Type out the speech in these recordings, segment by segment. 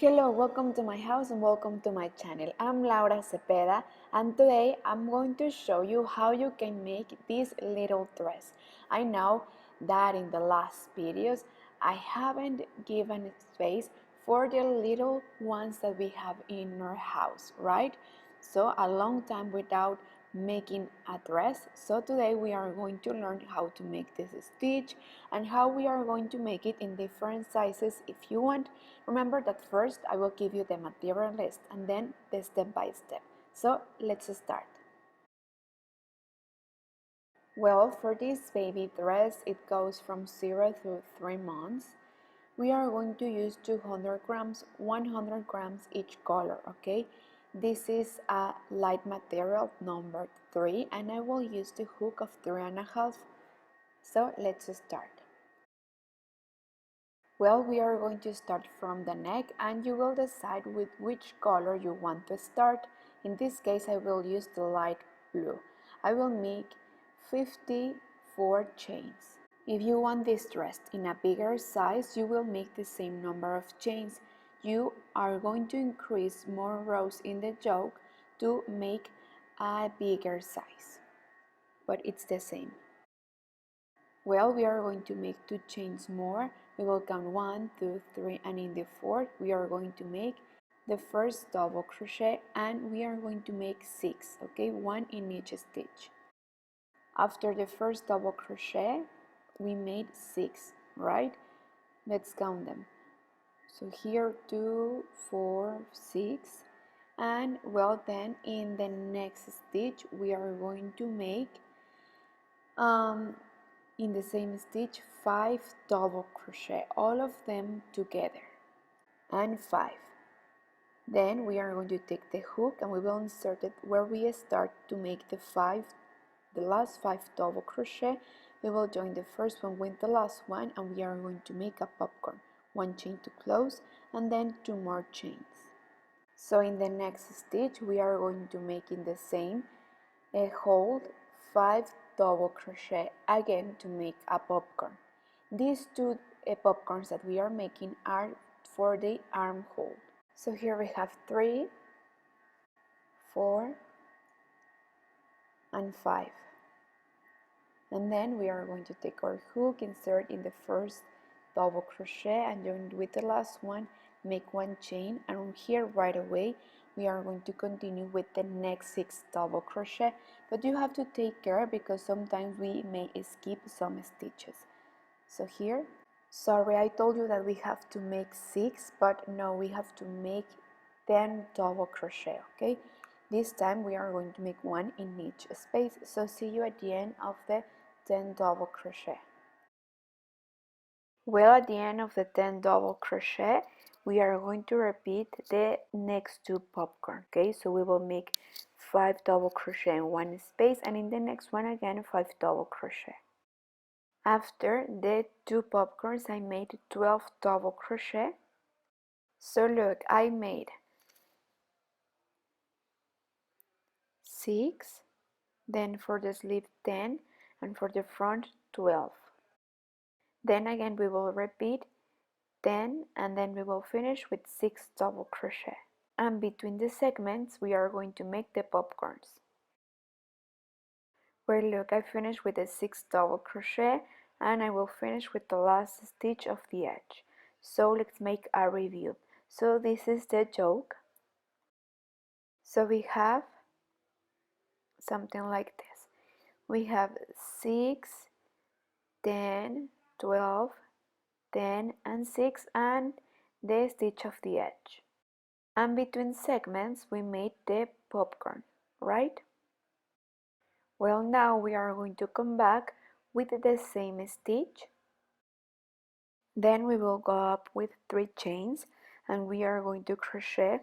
Hello, welcome to my house and welcome to my channel. I'm Laura Cepeda and today I'm going to show you how you can make this little dress. I know that in the last videos I haven't given space for the little ones that we have in our house, right? So a long time without making a dress. So today we are going to learn how to make this stitch and how we are going to make it in different sizes if you want. Remember that first I will give you the material list and then the step by step. So let's start. Well, for this baby dress it goes from 0 to 3 months. We are going to use 200 grams, 100 grams each color, okay? This is a light material number 3 and I will use the hook of 3.5. So let's start. Well, we are going to start from the neck and you will decide with which color you want to start. In this case, I will use the light blue. I will make 54 chains. If you want this dress in a bigger size, you will make the same number of chains. You are going to increase more rows in the yoke to make a bigger size, but it's the same. Well, we are going to make 2 chains more. We will count 1, 2, 3, and in the fourth we are going to make the first double crochet and we are going to make 6, okay, 1 in each stitch. After the first double crochet we made 6, right? Let's count them. So here 2, 4, 6, and well, then in the next stitch we are going to make in the same stitch 5 double crochet, all of them together, and 5. Then we are going to take the hook and we will insert it where we start to make the last 5 double crochet. We will join the first one with the last one and we are going to make a popcorn, 1 chain to close and then 2 more chains. So in the next stitch we are going to make in the same hold 5 double crochet again to make a popcorn. These 2 popcorns that we are making are for the armhole. So here we have 3, 4, and 5. And then we are going to take our hook, insert in the first double crochet and join with the last one, make 1 chain, and here right away we are going to continue with the next 6 double crochet, but you have to take care because sometimes we may skip some stitches. So here, sorry, I told you that we have to make 6, but no, we have to make 10 double crochet, okay? This time we are going to make 1 in each space, so see you at the end of the 10 double crochet. Well, at the end of the 10 double crochet we are going to repeat the next 2 popcorn, okay? So we will make 5 double crochet in one space and in the next one again 5 double crochet. After the 2 popcorns I made 12 double crochet. So look, I made 6, then for the sleeve 10 and for the front 12. Then again we will repeat 10 and then we will finish with 6 double crochet. And between the segments we are going to make the popcorns. Well, look, I finished with the 6 double crochet and I will finish with the last stitch of the edge. So let's make a review. So this is the yoke. So we have something like this. We have 6, 10, 12, 10 and 6 and the stitch of the edge. And between segments we made the popcorn, right? Well, now we are going to come back with the same stitch. Then we will go up with 3 chains and we are going to crochet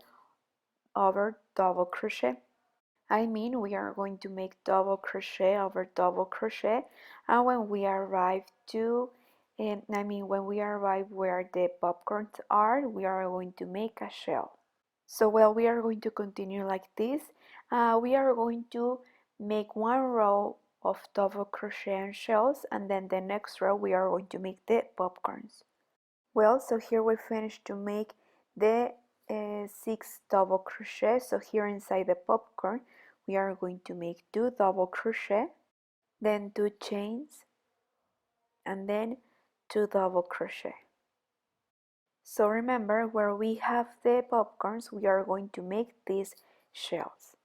over double crochet. I mean, we are going to make double crochet over double crochet, and when we arrive to when we arrive where the popcorns are, we are going to make a shell. So well, we are going to continue like this. We are going to make 1 row of double crochet and shells and then the next row we are going to make the popcorns. Well, so here we finished to make the 6 double crochet. So here inside the popcorn we are going to make 2 double crochet, then 2 chains, and then 2 double crochet. So remember, where we have the popcorns we are going to make these shells,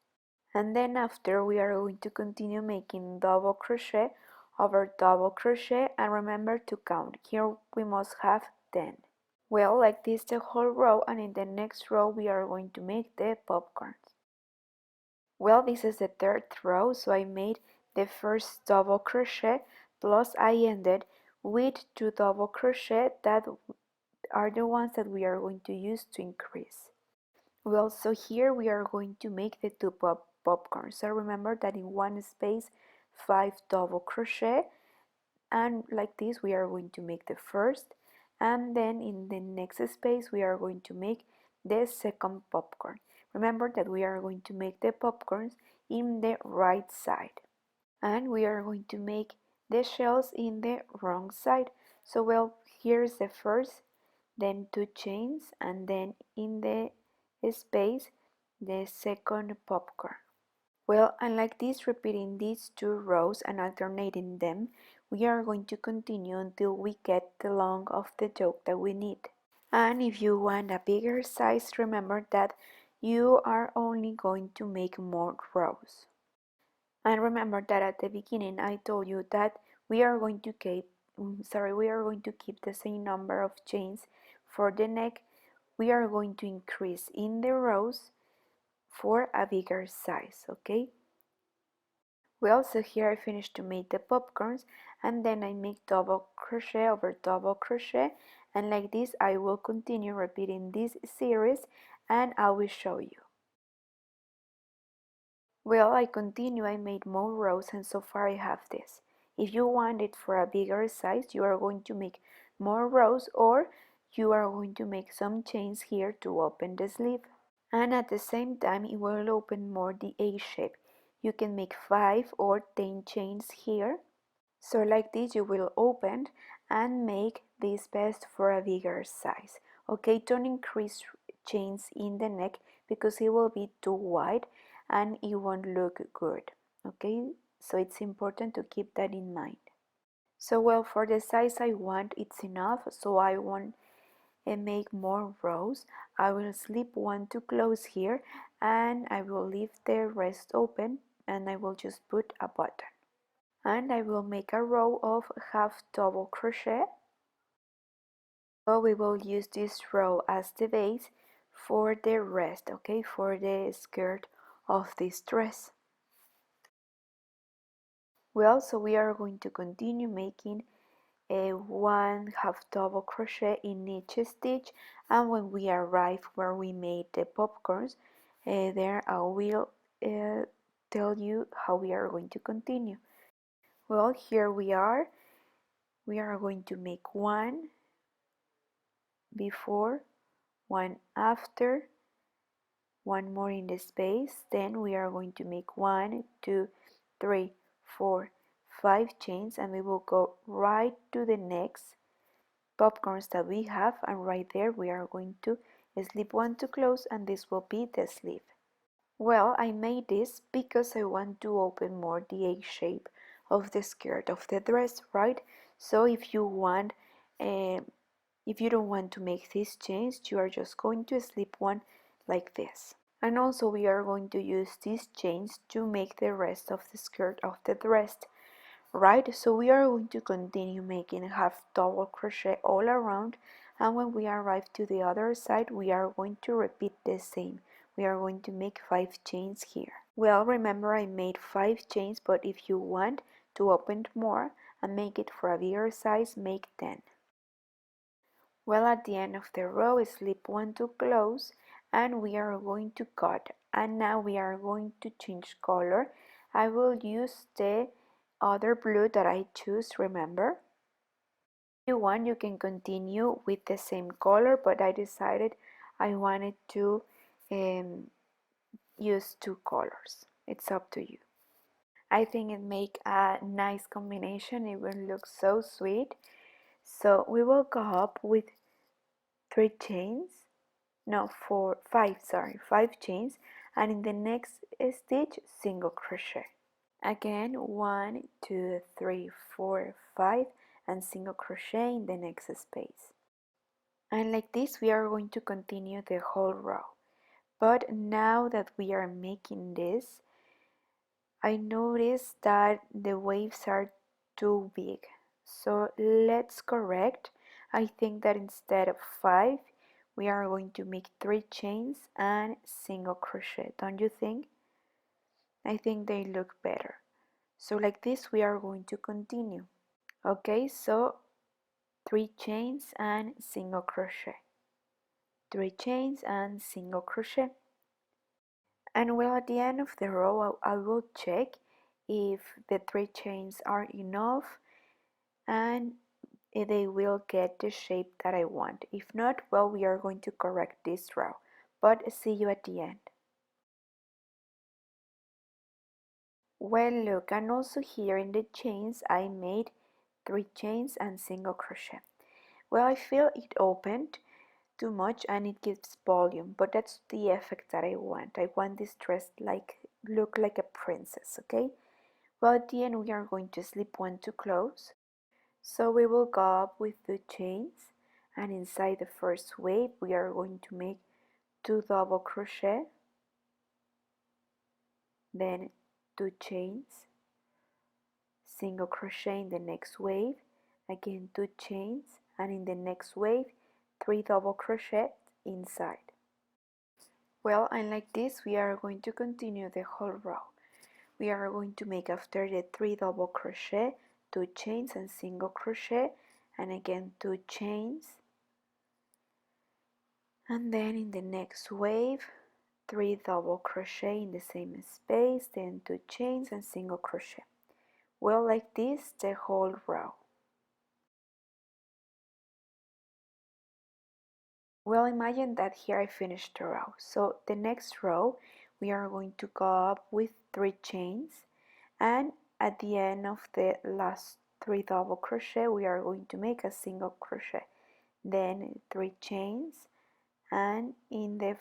and then after we are going to continue making double crochet over double crochet, and remember to count. Here we must have 10. Well, like this the whole row, and in the next row we are going to make the popcorns. Well, this is the third row, so I made the first double crochet, plus I ended with 2 double crochet that are the ones that we are going to use to increase. Well, so here we are going to make the 2 popcorns. So remember that in one space 5 double crochet, and like this we are going to make the first, and then in the next space we are going to make the second popcorn. Remember that we are going to make the popcorns in the right side, and we are going to make the shells in the wrong side. So well, here's the first, then 2 chains, and then in the space the second popcorn. Well, and like this, repeating these 2 rows and alternating them, we are going to continue until we get the length of the yoke that we need. And if you want a bigger size, remember that you are only going to make more rows. And remember that at the beginning I told you that we are going to keep the same number of chains for the neck. We are going to increase in the rows for a bigger size, okay? Well, so here I finished to make the popcorns, and then I make double crochet over double crochet, and like this I will continue repeating this series and I will show you. Well, I continue, I made more rows, and so far I have this. If you want it for a bigger size, you are going to make more rows, or you are going to make some chains here to open the sleeve. And at the same time it will open more the A shape. You can make 5 or 10 chains here. So like this you will open and make this best for a bigger size. Okay, don't increase chains in the neck because it will be too wide and it won't look good. Okay, so it's important to keep that in mind. So well, for the size I want it's enough, so I won't make more rows. I will slip 1 to close here, and I will leave the rest open, and I will just put a button. And I will make a row of half double crochet. So we will use this row as the base for the rest, okay, for the skirt of this dress. Well, so we are going to continue making a 1 half double crochet in each stitch, and when we arrive where we made the popcorns, there I will tell you how we are going to continue. Well, here we are going to make 1 before, 1 after, 1 more in the space, then we are going to make 1, 2, 3, 4, 5 chains, and we will go right to the next popcorns that we have, and right there we are going to slip 1 to close, and this will be the sleeve. Well, I made this because I want to open more the A shape of the skirt of the dress, right? So if you want if you don't want to make these chains, you are just going to slip 1 like this. And also we are going to use these chains to make the rest of the skirt of the dress. Right, so we are going to continue making half double crochet all around, and when we arrive to the other side we are going to repeat the same. We are going to make 5 chains here. Well, remember I made 5 chains, but if you want to open more and make it for a bigger size, make 10. Well, at the end of the row slip 1 to close, and we are going to cut, and now we are going to change color. I will use the other blue that I choose, remember. If you want, you can continue with the same color, but I decided I wanted to use 2 colors. It's up to you. I think it make a nice combination. It will look so sweet. So we will go up with 3 chains, no, four, five, sorry, 5 chains, and in the next stitch single crochet. Again, 1, 2, 3, 4, 5, and single crochet in the next space. And like this we are going to continue the whole row. But now that we are making this, I noticed that the waves are too big. So let's correct. I think that instead of 5, we are going to make 3 chains and single crochet. Don't you think? I think they look better. So like this we are going to continue. Okay, so 3 chains and single crochet. 3 chains and single crochet. And well, at the end of the row I will check if the 3 chains are enough and they will get the shape that I want. If not, well, we are going to correct this row. But see you at the end. Well, look, and also here in the chains I made 3 chains and single crochet. Well, I feel it opened too much and it gives volume, but that's the effect that I want. I want this dress look like a princess, okay? Well, at the end we are going to slip one to close. So we will go up with 2 chains, and inside the first wave we are going to make 2 double crochet, then 2 chains, single crochet in the next wave, again 2 chains, and in the next wave 3 double crochet inside. Well, and like this we are going to continue the whole row. We are going to make, after the 3 double crochet, 2 chains and single crochet, and again 2 chains, and then in the next wave 3 double crochet in the same space, then 2 chains and single crochet. Well, like this the whole row. Well, imagine that here I finished the row. So the next row we are going to go up with 3 chains, and at the end of the last 3 double crochet we are going to make a single crochet, then 3 chains, and in the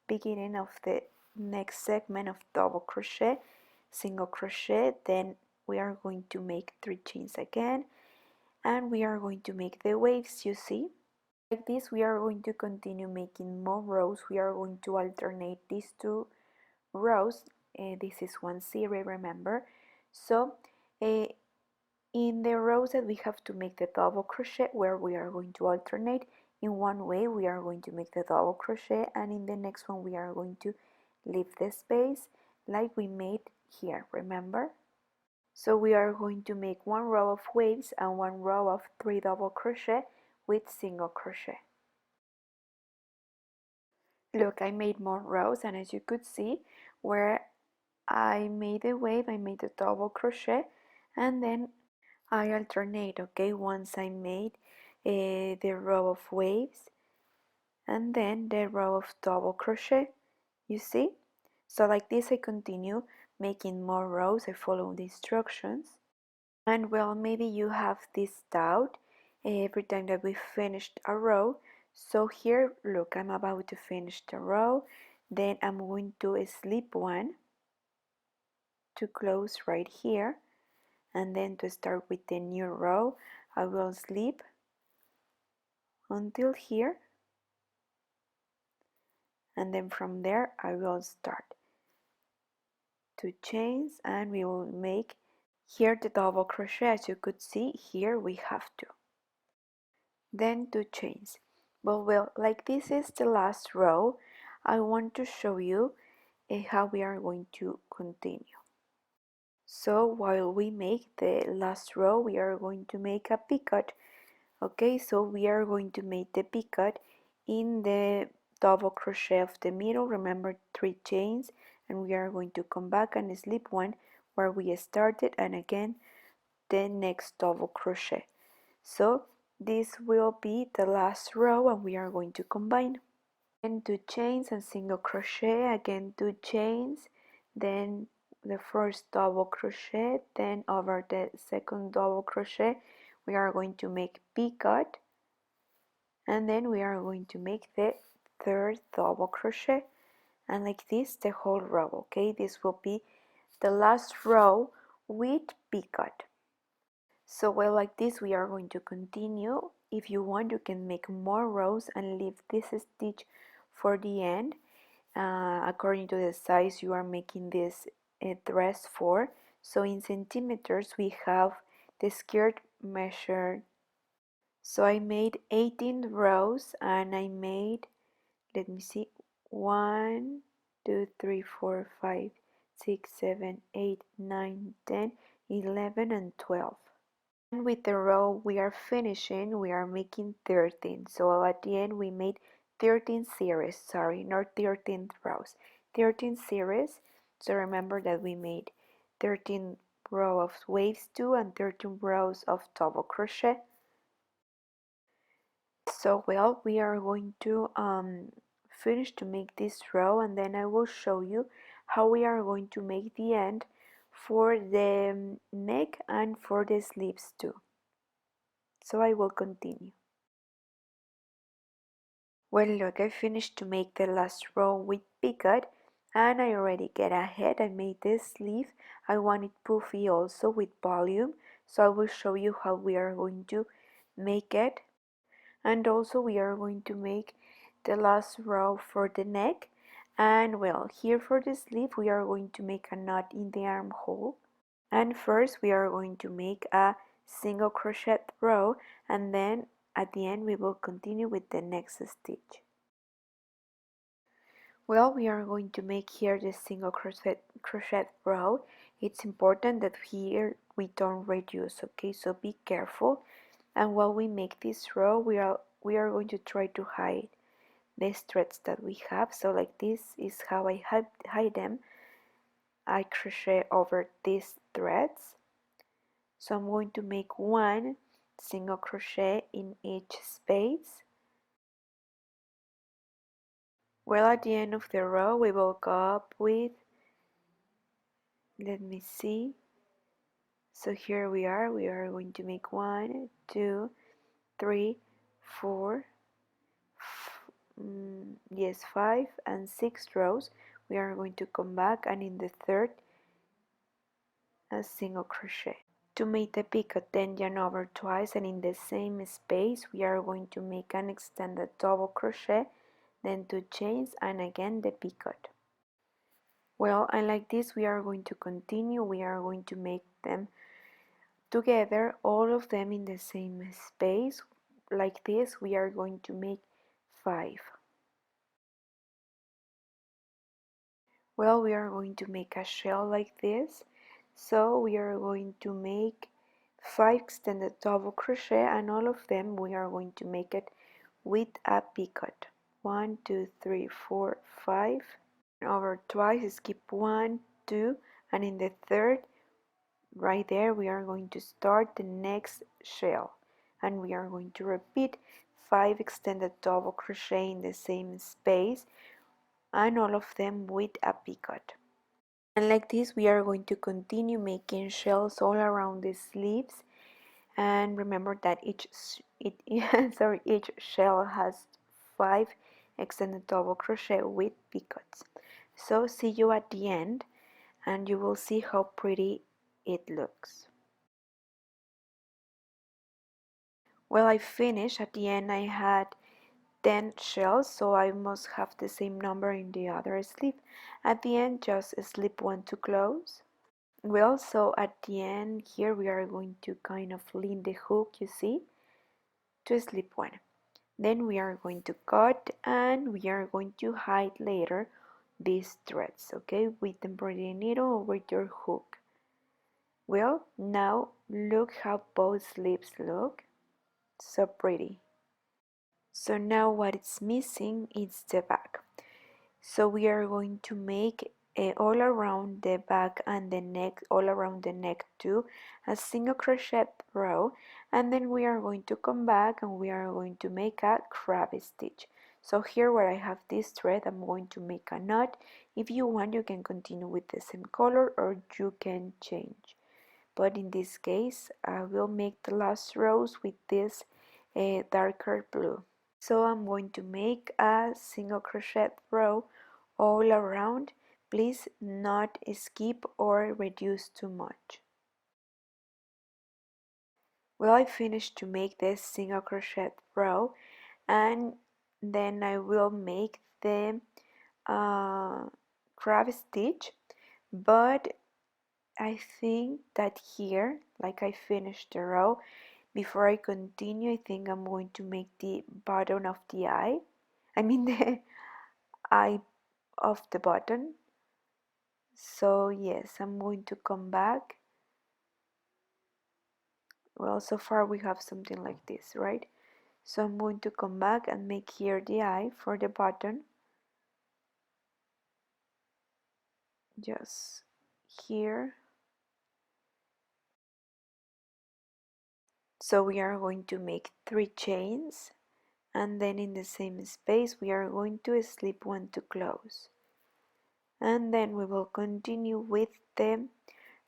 beginning of the next segment of double crochet, single crochet, then we are going to make 3 chains again, and we are going to make the waves, you see. Like this we are going to continue making more rows. We are going to alternate these 2 rows. This is one series, remember. So in the rows that we have to make the double crochet, where we are going to alternate, in one way we are going to make the double crochet, and in the next one we are going to leave the space like we made here, remember? So we are going to make 1 row of waves and 1 row of 3 double crochet with single crochet. Look, I made more rows, and as you could see, where I made a wave, I made a double crochet, and then I alternate, okay? Once I made the row of waves and then the row of double crochet, you see? So like this I continue making more rows. I follow the instructions. And well, maybe you have this doubt every time that we finished a row. So here, look, I'm about to finish the row, then I'm going to slip one to close right here, and then to start with the new row I will slip until here, and then from there I will start 2 chains, and we will make here the double crochet. As you could see, here we have 2, then 2 chains. Well, like this is the last row. I want to show you how we are going to continue. So while we make the last row, we are going to make a picot. Okay, so we are going to make the picot in the double crochet of the middle. Remember, 3 chains, and we are going to come back and slip one where we started, and again the next double crochet. So this will be the last row, and we are going to combine. Then 2 chains and single crochet, again 2 chains, then the first double crochet, then over the second double crochet we are going to make picot, and then we are going to make the third double crochet, and like this the whole row. Okay, this will be the last row with picot. So well, like this we are going to continue. If you want, you can make more rows and leave this stitch for the end, according to the size you are making this dress for. So in centimeters we have the skirt measured. So I made 18 rows, and I made, let me see, 1 2 3 4 5 6 7 8 9 10 11 and 12. And with the row we are finishing, we are making 13. So at the end we made 13 series, sorry, not 13 rows, 13 series. So remember that we made 13 rows of waves 2 and 13 rows of double crochet. So well, we are going to finish to make this row, and then I will show you how we are going to make the end for the neck and for the sleeves too. So I will continue. Well, look, I finished to make the last row with picot, and I already get ahead. I made this sleeve. I want it puffy also with volume, so I will show you how we are going to make it. And also we are going to make the last row for the neck. And well, here for the sleeve we are going to make a knot in the armhole. And first we are going to make a single crochet row, and then at the end we will continue with the next stitch. Well, we are going to make here the single crochet row. It's important that here we don't reduce, okay? So be careful. And while we make this row, we are going to try to hide the threads that we have. So like this is how I hide them. I crochet over these threads. So I'm going to make one single crochet in each space. Well, at the end of the row we will go up with, let me see, so here we are going to make 1 2 3 4 yes, 5 and 6 rows. We are going to come back, and in the third a single crochet. To make the picot, then yarn over twice, and in the same space we are going to make an extended double crochet, then 2 chains, and again the picot. Well, and like this we are going to continue. We are going to make them together, all of them in the same space. Like this we are going to make 5. Well, we are going to make a shell like this. So we are going to make 5 extended double crochet, and all of them we are going to make it with a picot. 1 2 3 4 5. Over twice, skip 1 2, and in the third right there we are going to start the next shell, and we are going to repeat 5 extended double crochet in the same space, and all of them with a picot. And like this we are going to continue making shells all around the sleeves. And remember that each shell has 5 extended double crochet with picots. So see you at the end, and you will see how pretty it looks. Well, I finished. At the end I had 10 shells, so I must have the same number in the other sleeve. At the end, just slip one to close. Well, so at the end here we are going to kind of lean the hook, you see, to slip one. Then we are going to cut, and we are going to hide later these threads, okay, with the embroidery needle or with your hook. Well, now look how both sleeves look. So pretty. So now what is missing is the back. So we are going to make all around the back and the neck, all around the neck too, a single crochet row, and then we are going to come back and we are going to make a crab stitch. So here where I have this thread, I'm going to make a knot. If you want, you can continue with the same color or you can change. But in this case, I will make the last rows with this darker blue. So I'm going to make a single crochet row all around. Please not skip or reduce too much. Well, I finished to make this single crochet row, and then I will make the crab stitch, but I think that here, like I finished the row, before I continue, I think I'm going to make the bottom of the eye. I mean the eye of the button. So yes, I'm going to come back. Well, so far we have something like this, right? So I'm going to come back and make here the eye for the button. Just here. So we are going to make 3 chains, and then in the same space we are going to slip one to close, and then we will continue with the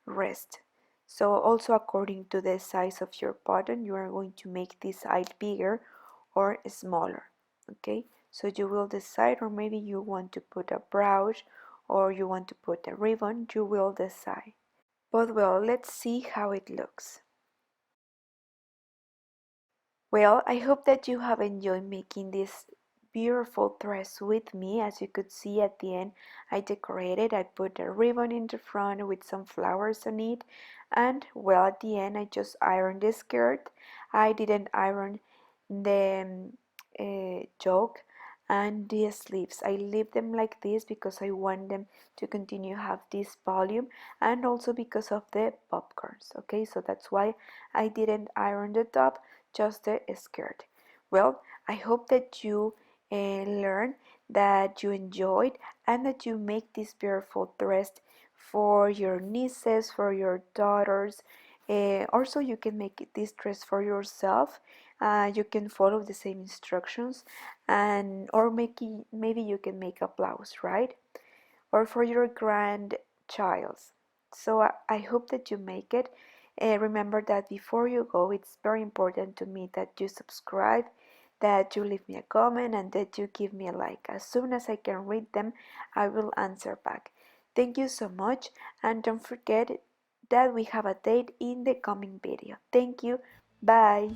rest. So also according to the size of your button, you are going to make this side bigger or smaller. Okay, so you will decide, or maybe you want to put a brooch or you want to put a ribbon, you will decide. But well, let's see how it looks. Well, I hope that you have enjoyed making this beautiful dress with me. As you could see at the end, I decorated. I put a ribbon in the front with some flowers on it, and well, at the end I just ironed the skirt. I didn't iron the yoke and the sleeves. I leave them like this because I want them to continue have this volume, and also because of the popcorns. Okay, so that's why I didn't iron the top, just the skirt. Well, I hope that you learned, that you enjoyed, and that you make this beautiful dress for your nieces, for your daughters. Also, you can make this dress for yourself. You can follow the same instructions, and or maybe you can make a blouse, right? Or for your grandchild. So I hope that you make it. Remember that before you go, it's very important to me that you subscribe, that you leave me a comment, and that you give me a like. As soon as I can read them, I will answer back. Thank you so much, and don't forget that we have a date in the coming video. Thank you. Bye.